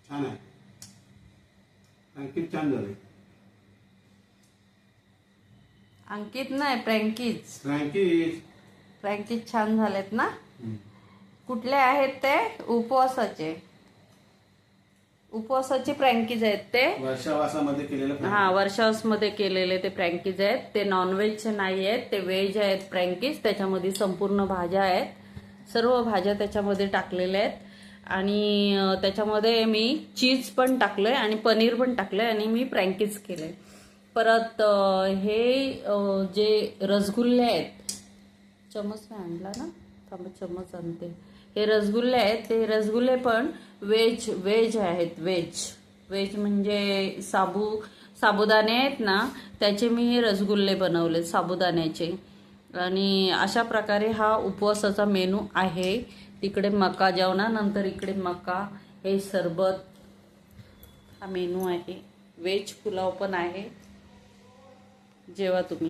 छान आहे. अंकित छान झाले. अंकित नाही, प्रँकीज. प्रँकीज छान झालेत ना. कुठले आहेत ते? उपवासाचे प्रँकीज आहेत ते. वर्षावासामध्ये केलेले. हा, वर्षावासमध्ये केलेले ते प्रँकीज आहेत. ते नॉनव्हेजचे नाही आहेत, ते व्हेज आहेत प्रँकीज. त्याच्यामध्ये संपूर्ण भाज्या आहेत, सर्व भाज्या त्याच्यामध्ये टाकलेल्या आहेत. आणि त्याच्यामध्ये मी चीज पण टाकलंय आणि पनीर पण टाकलंय आणि मी प्रँकीज केलंय. परत हे जे रसगुल्ले आहेत, चमच नाही आणला ना, थांबा चमच आणते. हे रसगुल्ले आहेत, ते रसगुल्ले पण व्हेज आहेत. व्हेज म्हणजे साबुदाणे आहेत ना, त्याचे मी हे रसगुल्ले बनवले साबुदाण्याचे. आणि अशा प्रकारे हा उपवासाचा मेनू आहे. तिकडे मका जेवणानंतर इकडे मका, हे सरबत, हा मेनू आहे. व्हेज पुलाव पण आहे. जेवा तुम्ही.